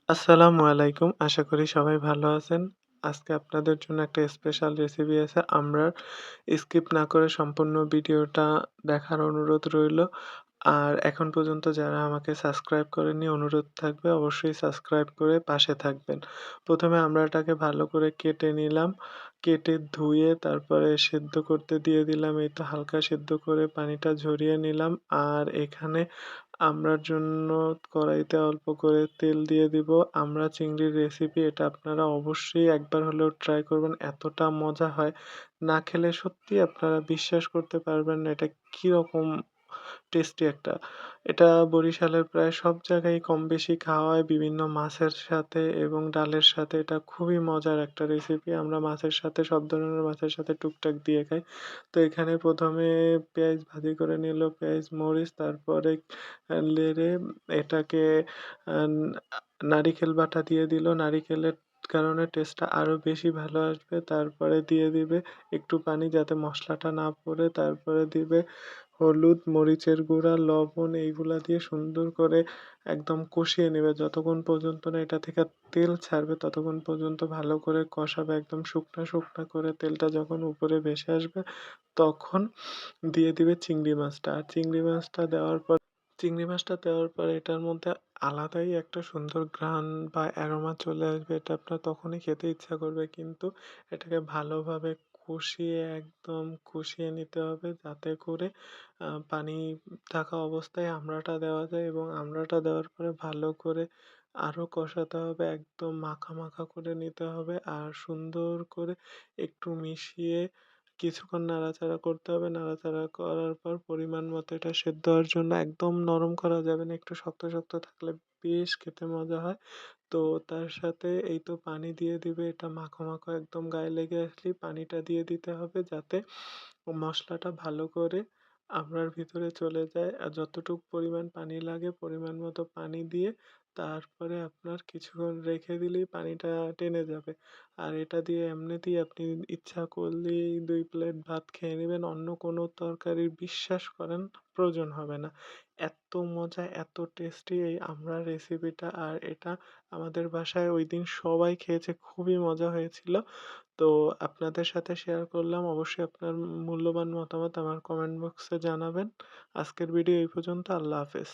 আসসালামু আলাইকুম। আশা করি সবাই ভালো আছেন। আজকে আপনাদের জন্য একটা স্পেশাল রেসিপি আছে। আমরা স্কিপ না করে সম্পূর্ণ ভিডিওটা দেখার অনুরোধ রইলো। আর এখন পর্যন্ত যারা আমাকে সাবস্ক্রাইব করেননি অনুরোধ থাকবে অবশ্যই সাবস্ক্রাইব করে পাশে থাকবেন। ১ম এ আমড়াটাকে ভালো করে কেটে নিলাম। কেটে ধুয়ে তারপরে সেদ্ধ করতে দিয়ে দিলাম। এই তো হালকা সেদ্ধ করে পানিটা ঝরিয়ে নিলাম। আর এখানে আমড়ার জন্য কড়াইতে অল্প করে তেল দিয়ে দিব। আমড়া চিংড়ির রেসিপি এটা আপনারা অবশ্যই একবার হলেও ট্রাই করবেন। এতটা মজা হয়, না খেলে সত্যিই আপনারা বিশ্বাস করতে পারবেন না এটা কিরকম টেস্টি একটা। এটা বরিশালের প্রায় সব জায়গায় কমবেশি খাওয়া হয় বিভিন্ন মাছের সাথে এবং ডালের সাথে। এটা খুবই মজার একটা রেসিপি। আমরা মাছের সাথে সব ধরনের মাছের সাথে টুকটাক দিয়ে খাই। তো এখানে ১ম এ পেঁয়াজ ভাজি করে নিল, পেঁয়াজ, মরিচ তারপরে নেড়ে এটাকে আন আ নারিকেল বাটা দিয়ে দিল। নারিকেলের কারণে টেস্টটা আরো বেশি ভালো আসবে। তারপরে দিয়ে দিবে একটু পানি যাতে মসলাটা না পুড়ে। তারপরে দিবে হলুদ, মরিচের গুঁড়া, লবণ এইগুলা দিয়ে সুন্দর করে একদম কষিয়ে নেবে। যতক্ষণ পর্যন্ত না এটা থেকে তেল ছাড়বে ততক্ষণ পর্যন্ত ভালো করে কষাবে। একদম শুকনা, শুকনা করে তেলটা যখন উপরে ভেসে আসবে তখন দিয়ে দিবে চিংড়ি মাছটা। আর চিংড়ি মাছটা দেওয়ার পর এটার মধ্যে আলাদাই একটা সুন্দর ঘ্রাণ বা অ্যারোমা চলে আসবে। এটা আপনার তখনই খেতে ইচ্ছা করবে। কিন্তু এটাকে ভালোভাবে কষিয়ে নিতে হবে যাতে করে পানি থাকা অবস্থায় আমড়াটা দেওয়া যায় এবং আমড়াটা দেওয়ার পরে ভালো করে আরো কষাতে হবে। একদম মাখা, মাখা করে নিতে হবে। আর সুন্দর করে একটু মিশিয়ে কিছুক্ষণ নাড়াচাড়া করতে হবে। নাড়াচাড়া করার পর পরিমাণ মতো এটা সেদ্ধ হওয়ার জন্য একদম নরম করা যাবে না। একটু শক্ত, শক্ত থাকলে বেশ খেতে মজা হয়। তো তার সাথে এই তো পানি দিয়ে দিবে। এটা মাখো, মাখো একদম গায়ে লেগে আসলেই পানিটা দিয়ে দিতে হবে যাতে মসলাটা ভালো করে আমড়ার ভিতরে চলে যায়। আর যতটুক পরিমাণ পানি লাগে পরিমাণ মতো পানি দিয়ে তারপরে আপনার কিছুক্ষণ রেখে দিলেই পানিটা টেনে যাবে। আর এটা দিয়ে এমনিতেই আপনি ইচ্ছা করলেই ২ প্লেট ভাত খেয়ে নিবেন। অন্য কোনো তরকারির বিশ্বাস করেন প্রয়োজন হবে না। এত মজা, এত টেস্টি এই আমড়ার রেসিপিটা। আর এটা আমাদের বাসায় ঐদিন সবাই খেয়েছে। খুবই মজা হয়েছিল। তো আপনাদের সাথে শেয়ার করলাম। অবশ্যই আপনার মূল্যবান মতামত আমার কমেন্ট বক্সে জানাবেন। আজকের ভিডিও এই পর্যন্ত। আল্লাহ হাফেজ।